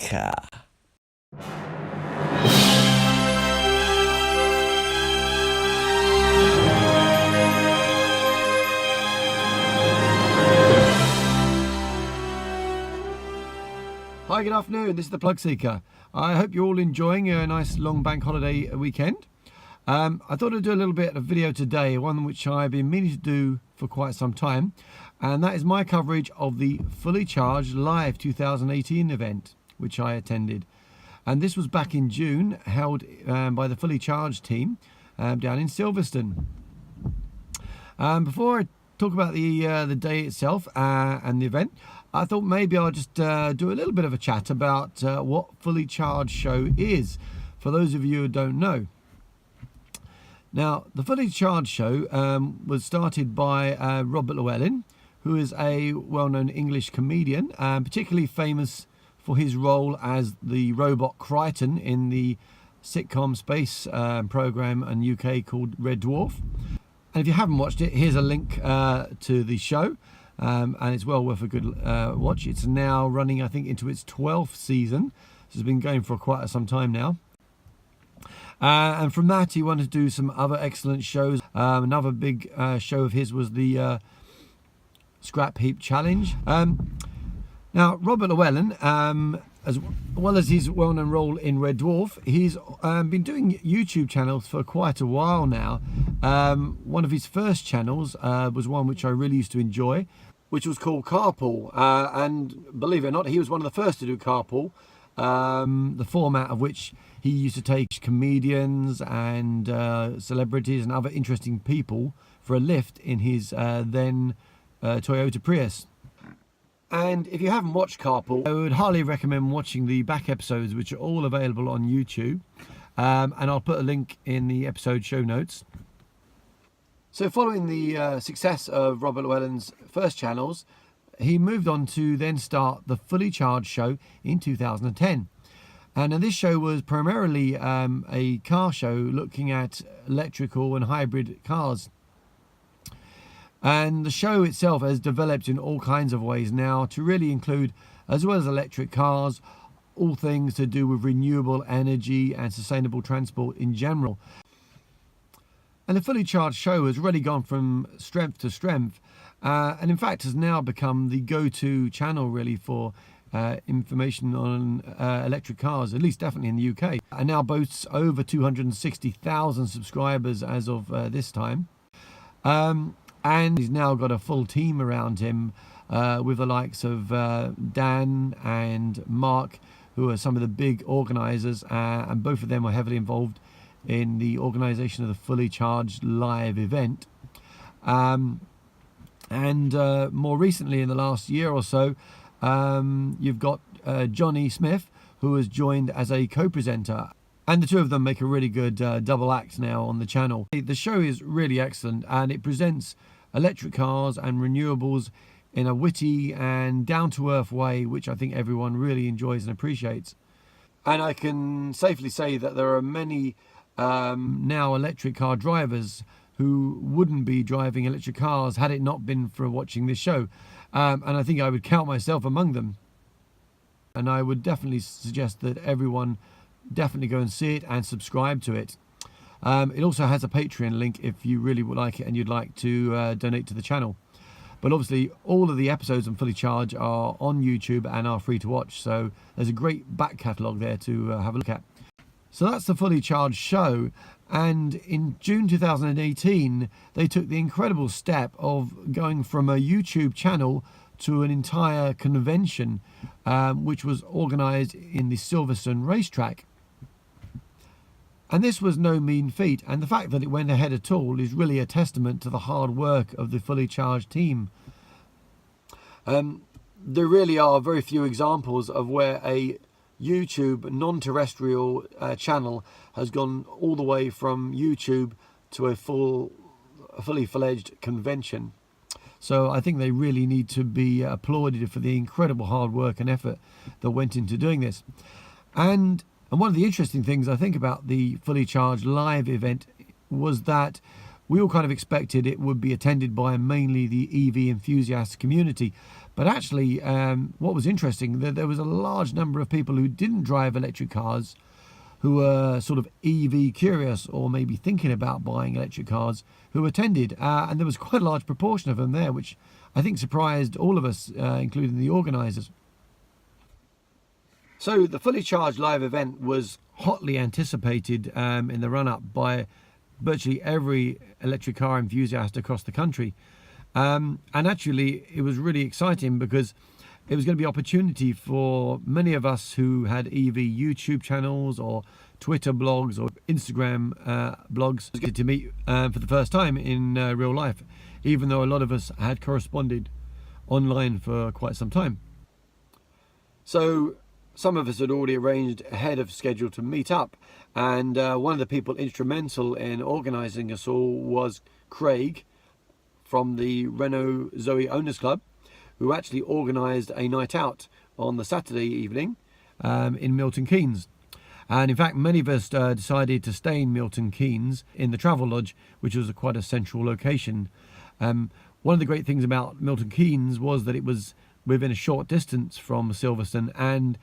PlugSeeker. Hi, good afternoon. This is the PlugSeeker. I hope you're all enjoying a nice long bank holiday weekend. I thought I'd do a little bit of video today, one which I've been meaning to do for quite some time, and that is my coverage of the Fully Charged Live 2018 event, which I attended. And this was back in June, held by the Fully Charged team down in Silverstone. Before I talk about the day itself and the event, I thought maybe I'll just do a little bit of a chat about what Fully Charged show is, for those of you who don't know. Now, the Fully Charged show was started by Robert Llewellyn, who is a well-known English comedian, particularly famous for his role as the robot Crichton in the sitcom space program in UK called Red Dwarf. And if you haven't watched it, here's a link to the show, and it's well worth a good watch. It's now running, I think, into its 12th season. This has been going for quite some time now. And from that, he wanted to do some other excellent shows. Another big show of his was the Scrap Heap Challenge. Now, Robert Llewellyn, as well as his well-known role in Red Dwarf, he's been doing YouTube channels for quite a while now. One of his first channels was one which I really used to enjoy, which was called Carpool. And believe it or not, he was one of the first to do Carpool, the format of which he used to take comedians and celebrities and other interesting people for a lift in his then Toyota Prius. And if you haven't watched Carpool, I would highly recommend watching the back episodes, which are all available on YouTube. And I'll put a link in the episode show notes. So following the success of Robert Llewellyn's first channels, he moved on to then start the Fully Charged show in 2010. And this show was primarily a car show looking at electrical and hybrid cars. And the show itself has developed in all kinds of ways now to really include, as well as electric cars, all things to do with renewable energy and sustainable transport in general. And the Fully Charged show has really gone from strength to strength, and in fact has now become the go-to channel really for information on electric cars, at least definitely in the UK, and now boasts over 260,000 subscribers as of this time. And he's now got a full team around him with the likes of Dan and Mark, who are some of the big organisers, and both of them were heavily involved in the organisation of the Fully Charged Live event. And more recently, in the last year or so, you've got Johnny Smith, who has joined as a co-presenter, and the two of them make a really good double act now on the channel. The show is really excellent, and it presents electric cars and renewables in a witty and down-to-earth way, which I think everyone really enjoys and appreciates. And I can safely say that there are many now electric car drivers who wouldn't be driving electric cars had it not been for watching this show. And I think I would count myself among them. And I would definitely suggest that everyone definitely go and see it and subscribe to it. It also has a Patreon link if you really would like it and you'd like to donate to the channel. But obviously all of the episodes on Fully Charged are on YouTube and are free to watch, so there's a great back catalogue there to have a look at. So that's the Fully Charged show, and in June 2018 they took the incredible step of going from a YouTube channel to an entire convention, which was organised in the Silverstone Racetrack. And this was no mean feat, and the fact that it went ahead at all is really a testament to the hard work of the Fully Charged team. There really are very few examples of where a YouTube non-terrestrial channel has gone all the way from YouTube to a fully fledged convention. So I think they really need to be applauded for the incredible hard work and effort that went into doing this. And one of the interesting things I think about the Fully Charged Live event was that we all kind of expected it would be attended by mainly the EV enthusiast community. But actually, what was interesting, that there was a large number of people who didn't drive electric cars, who were sort of EV curious or maybe thinking about buying electric cars, who attended. And there was quite a large proportion of them there, which I think surprised all of us, including the organisers. So the Fully Charged Live event was hotly anticipated in the run-up by virtually every electric car enthusiast across the country. And actually, it was really exciting because it was going to be opportunity for many of us who had EV YouTube channels or Twitter blogs or Instagram blogs to meet for the first time in real life, even though a lot of us had corresponded online for quite some time. So some of us had already arranged ahead of schedule to meet up, and one of the people instrumental in organising us all was Craig from the Renault ZOE Owners Club, who actually organised a night out on the Saturday evening in Milton Keynes. And in fact, many of us decided to stay in Milton Keynes in the Travelodge, which was quite a central location. One of the great things about Milton Keynes was that it was within a short distance from Silverstone, and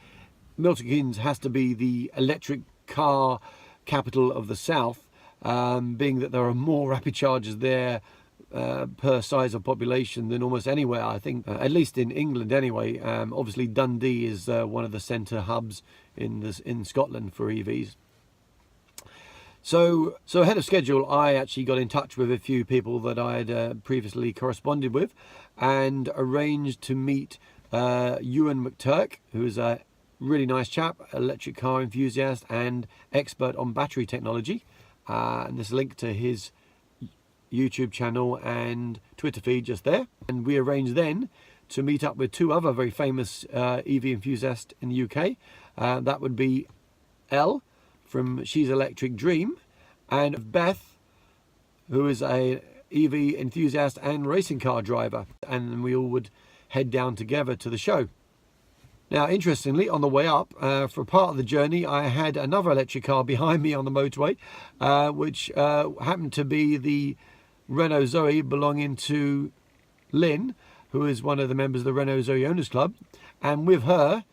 Milton Keynes has to be the electric car capital of the south, being that there are more rapid chargers there per size of population than almost anywhere, I think, at least in England anyway. Obviously Dundee is one of the centre hubs in Scotland for EVs. So ahead of schedule, I actually got in touch with a few people that I had previously corresponded with, and arranged to meet Ewan McTurk, who is a really nice chap, electric car enthusiast and expert on battery technology. And there's a link to his YouTube channel and Twitter feed just there. And we arranged then to meet up with two other very famous EV enthusiasts in the UK. That would be Elle from She's Electric Dream, and Beth, who is a EV enthusiast and racing car driver. And we all would head down together to the show. Now, interestingly, on the way up, for part of the journey, I had another electric car behind me on the motorway, which happened to be the Renault ZOE belonging to Lynn, who is one of the members of the Renault ZOE Owners Club. And with her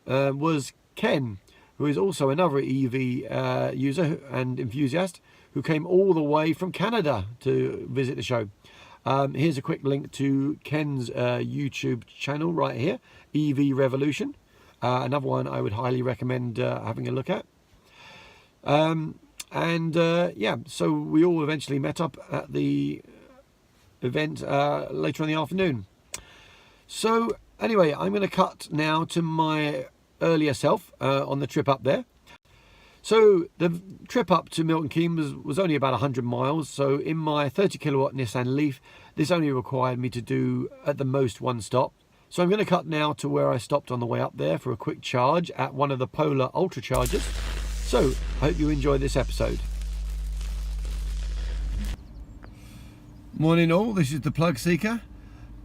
was Ken, who is also another EV user and enthusiast, who came all the way from Canada to visit the show. Here's a quick link to Ken's YouTube channel right here, EV Revolution. Another one I would highly recommend having a look at. Yeah, so we all eventually met up at the event later in the afternoon. So anyway, I'm going to cut now to my earlier self on the trip up there. So the trip up to Milton Keynes was only about 100 miles. So in my 30 kilowatt Nissan Leaf, this only required me to do at the most one stop. So I'm going to cut now to where I stopped on the way up there for a quick charge at one of the Polar Ultra Chargers. So I hope you enjoy this episode. Morning all, this is the PlugSeeker.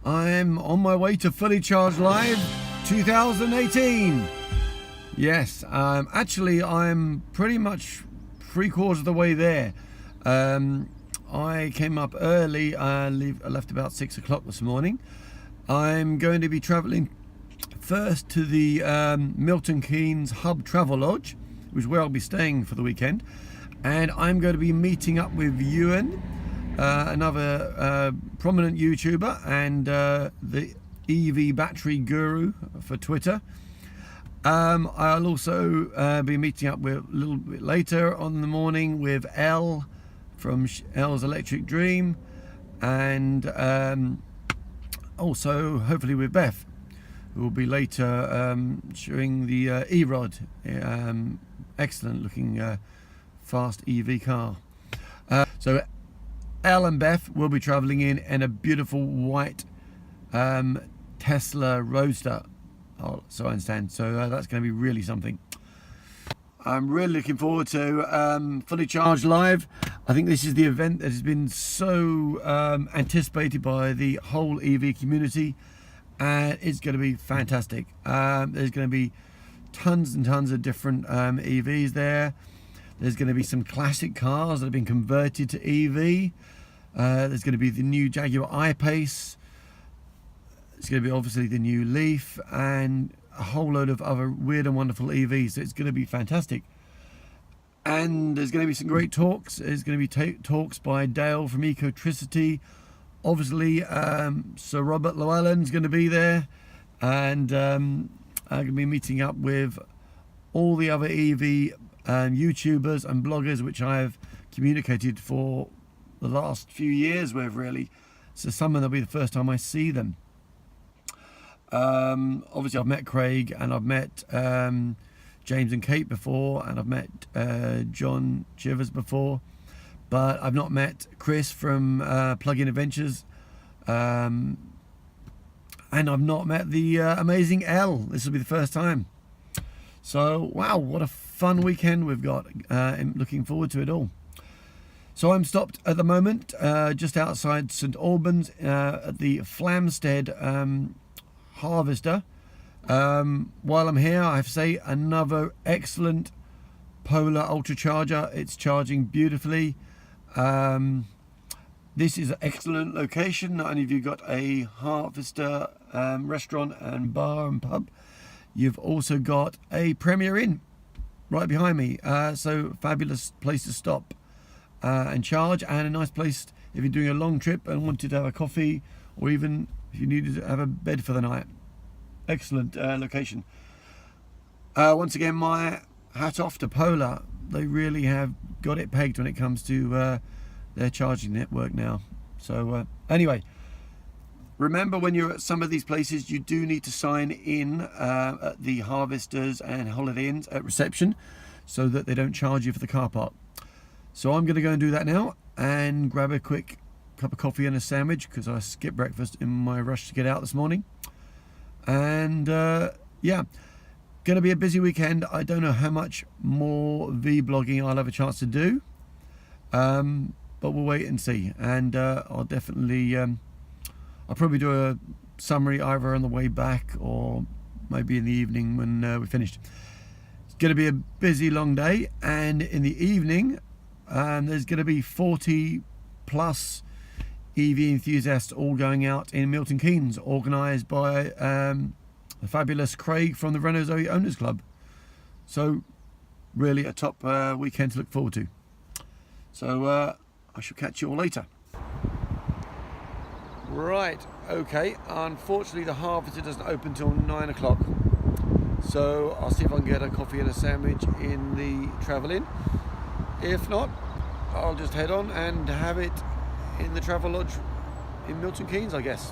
I'm on my way to Fully Charged Live 2018. Yes, actually I'm pretty much 3/4 of the way there. I came up early. I left about 6 o'clock this morning. I'm going to be travelling first to the Milton Keynes Hub Travelodge, which is where I'll be staying for the weekend. And I'm going to be meeting up with Ewan, another prominent YouTuber and the EV battery guru for Twitter. I'll also be meeting up with a little bit later on in the morning with Elle from Elle's Electric Dream, and also hopefully with Beth, who will be later showing the E-Rod, excellent looking fast EV car. So Elle and Beth will be travelling in a beautiful white Tesla Roadster. Oh, so I understand. So that's going to be really something. I'm really looking forward to Fully Charged Live. I think this is the event that has been so anticipated by the whole EV community, and it's going to be fantastic. There's going to be tons and tons of different EVs there. There's going to be some classic cars that have been converted to EV. There's going to be the new Jaguar I-Pace. It's going to be obviously the new Leaf and a whole load of other weird and wonderful EVs. So it's going to be fantastic. And there's going to be some great talks. There's going to be talks by Dale from Ecotricity. Obviously, Sir Robert Llewellyn is going to be there. And I'm going to be meeting up with all the other EV YouTubers and bloggers which I've communicated for the last few years with, really. So some of them will be the first time I see them. Obviously I've met Craig and I've met James and Kate before, and I've met John Chivers before, but I've not met Chris from Plug-in Adventures, and I've not met the amazing Elle. This will be the first time. So wow, what a fun weekend we've got. I'm looking forward to it all. So I'm stopped at the moment just outside St Albans at the Flamstead Harvester. While I'm here, I have to say, another excellent Polar Ultracharger. It's charging beautifully. This is an excellent location. Not only have you got a Harvester restaurant and bar and pub, you've also got a Premier Inn right behind me. So fabulous place to stop and charge, and a nice place if you're doing a long trip and wanted to have a coffee, or even if you needed to have a bed for the night. Excellent location. Once again, my hat off to Polar. They really have got it pegged when it comes to their charging network now. So anyway, remember, when you're at some of these places, you do need to sign in at the Harvesters and Holiday Inns at reception, so that they don't charge you for the car park. So I'm going to go and do that now and grab a quick cup of coffee and a sandwich, because I skipped breakfast in my rush to get out this morning. And yeah, going to be a busy weekend. I don't know how much more vlogging I'll have a chance to do, but we'll wait and see. And I'll definitely I'll probably do a summary either on the way back or maybe in the evening when we're finished. It's going to be a busy long day, and in the evening there's going to be 40 plus EV enthusiasts all going out in Milton Keynes, organised by the fabulous Craig from the Renault ZOE Owners Club. So really a top weekend to look forward to. So I shall catch you all later. Right, okay, unfortunately the Harvester doesn't open till 9 o'clock. So I'll see if I can get a coffee and a sandwich in the Travel Inn. If not, I'll just head on and have it in the Travelodge in Milton Keynes, I guess.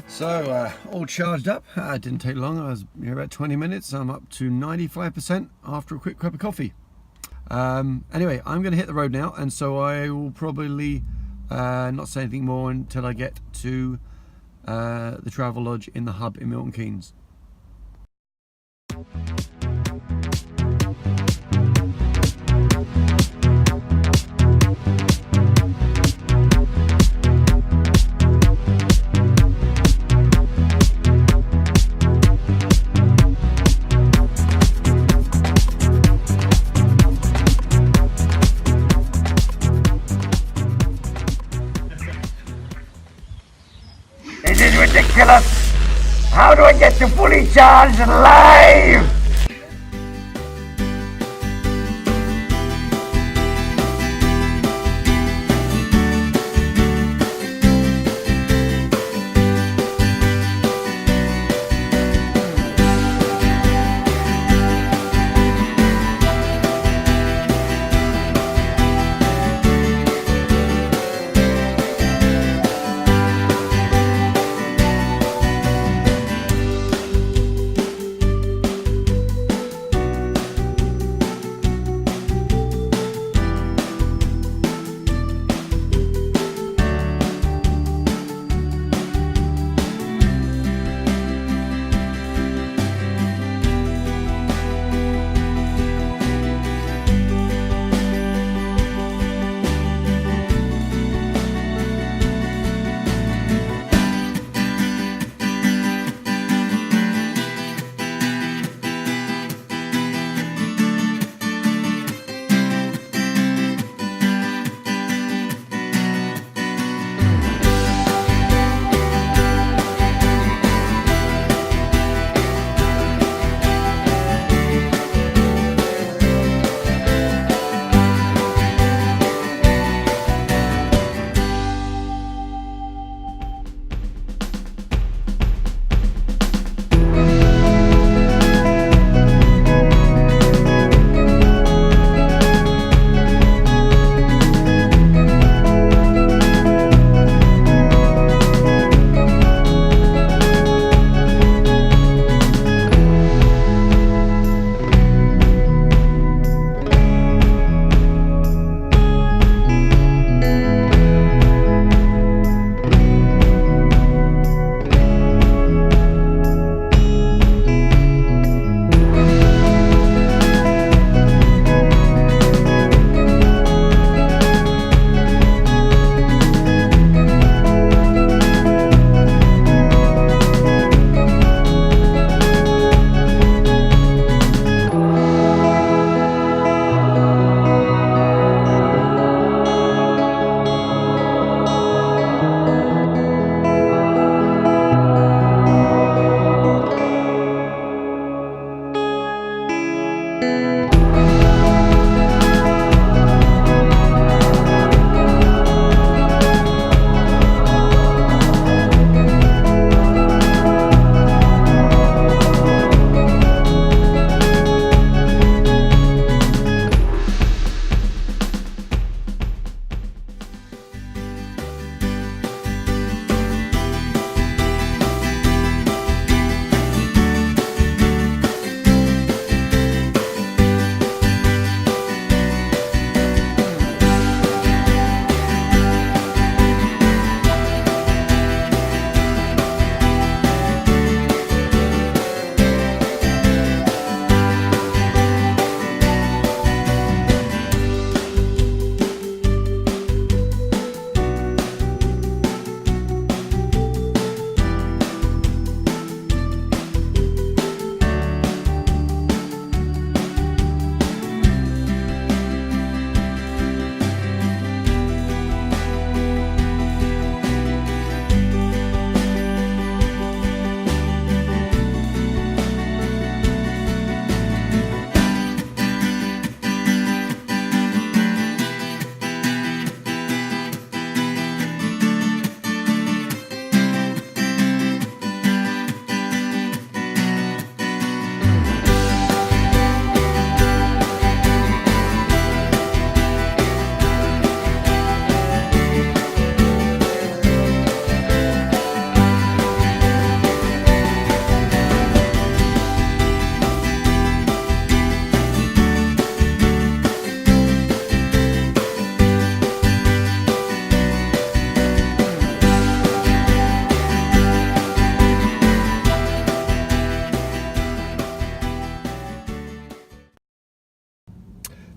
So all charged up. It didn't take long. I was here about 20 minutes. I'm up to 95% after a quick cup of coffee. Anyway, I'm going to hit the road now, and so I will probably not say anything more until I get to the Travelodge in the hub in Milton Keynes. This is ridiculous! How do I get to fully charged live?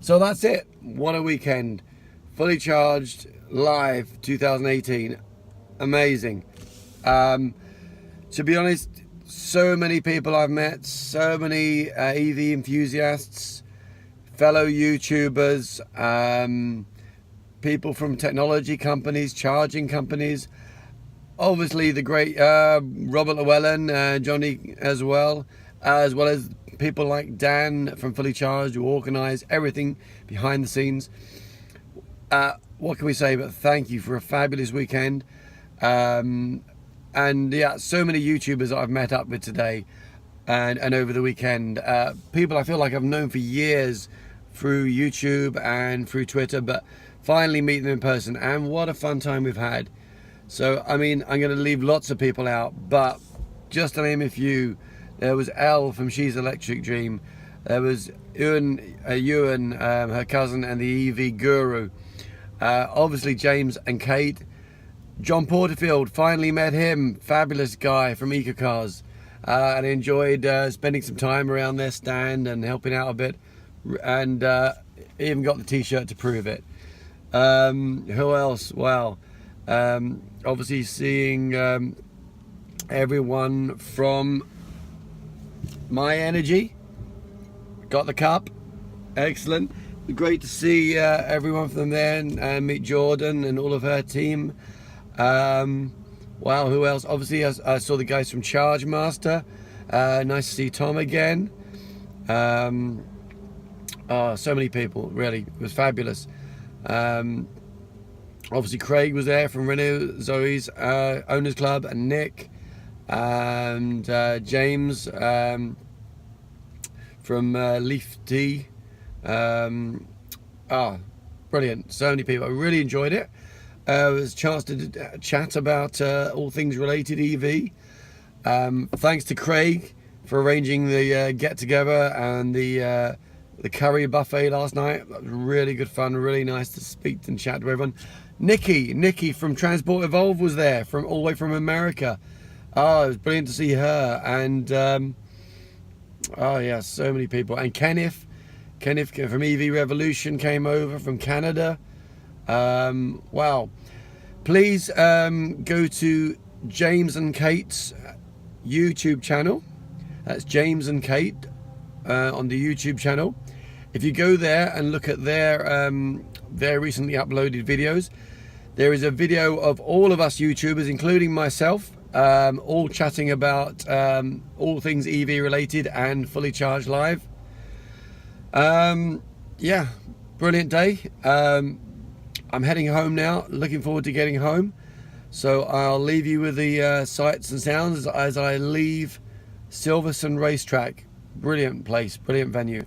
So that's it. What a weekend. Fully charged live 2018. Amazing. To be honest, so many people I've met, so many EV enthusiasts, fellow YouTubers, people from technology companies, charging companies, obviously the great Robert Llewellyn, Johnny as well as people like Dan from Fully Charged, who organise everything behind the scenes. What can we say but thank you for a fabulous weekend. And yeah, so many YouTubers that I've met up with today and over the weekend. People I feel like I've known for years through YouTube and through Twitter, but finally meet them in person, and what a fun time we've had. So, I mean, I'm going to leave lots of people out, but just to name a few, there was Elle from She's Electric Dream. There was Ewan, her cousin, and the EV guru. Obviously, James and Kate. John Porterfield, finally met him. Fabulous guy from EcoCars. And I enjoyed spending some time around their stand and helping out a bit. And even got the t-shirt to prove it. Who else? Wow. Obviously seeing everyone from My Energy. Got the cup. Excellent. Great to see everyone from there and meet Jordan and all of her team. Wow, who else? Obviously I saw the guys from Charge Master. Nice to see Tom again. Oh, so many people, really. It was fabulous. Obviously Craig was there from Renault ZOE Owners Club, and Nick and James from Leaf Tea. Brilliant. So many people. I really enjoyed it. It was a chance to chat about all things related EV. Thanks to Craig for arranging the get together and the curry buffet last night. That was really good fun. Really nice to speak and chat to everyone. Nikki from Transport Evolve was there, from all the way from America. Oh, it was brilliant to see her. And oh yeah, so many people. And Kenneth from EV Revolution came over from Canada. Wow. Please go to James and Kate's YouTube channel. That's James and Kate on the YouTube channel. If you go there and look at their recently uploaded videos, there is a video of all of us YouTubers, including myself, all chatting about all things EV related and Fully Charged live. Yeah, brilliant day. I'm heading home now, looking forward to getting home. So I'll leave you with the sights and sounds as I leave Silverstone Racetrack. Brilliant place, brilliant venue.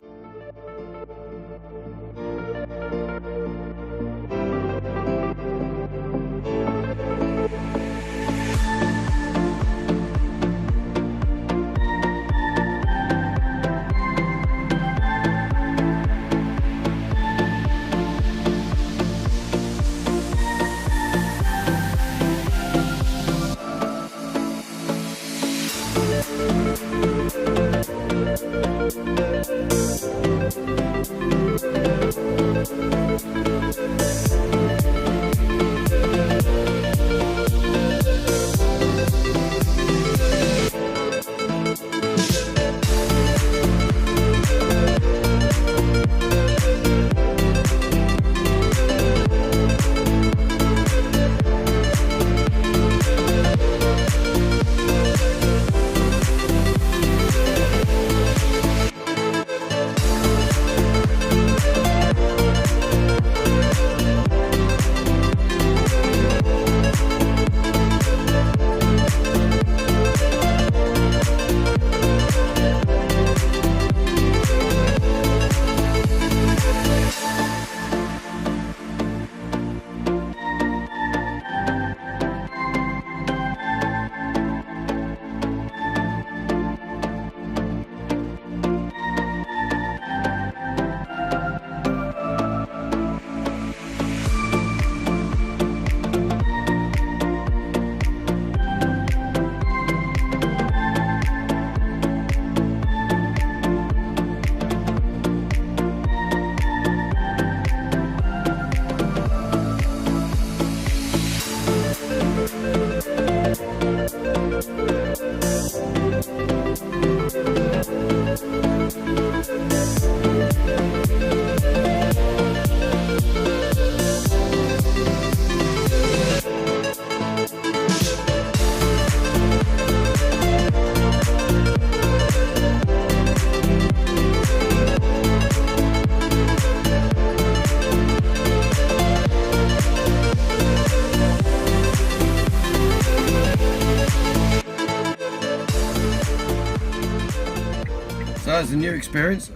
it's a new experience.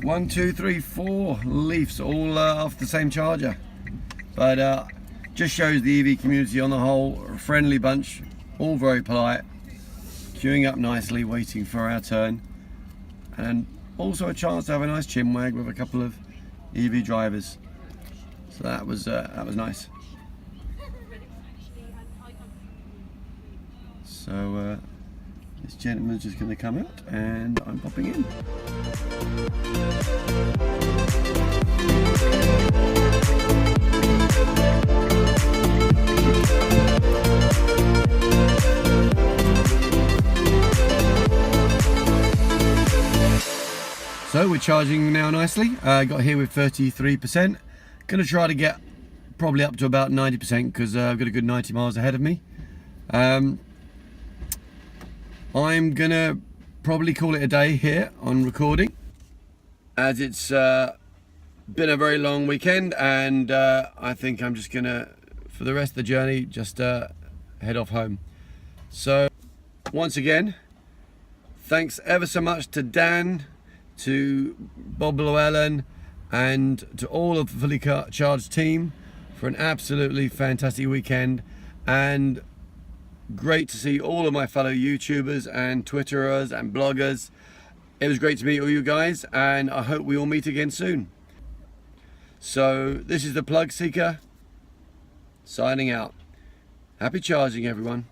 1, 2, 3, 4 Leafs all off the same charger, but just shows the EV community on the whole, a friendly bunch, all very polite, queuing up nicely, waiting for our turn, and also a chance to have a nice chinwag with a couple of EV drivers. So that was nice. So this gentleman's just going to come out, and I'm popping in. So we're charging now nicely. Got here with 33%. Gonna try to get probably up to about 90% because I've got a good 90 miles ahead of me. I'm gonna probably call it a day here on recording, as it's been a very long weekend, and I think I'm just gonna, for the rest of the journey, just head off home. So once again, thanks ever so much to Dan, to Bob Llewellyn, and to all of the Fully Charged team for an absolutely fantastic weekend, and great to see all of my fellow YouTubers and Twitterers and bloggers. It was great to meet all you guys, and I hope we all meet again soon. So this is the PlugSeeker signing out. Happy charging, everyone.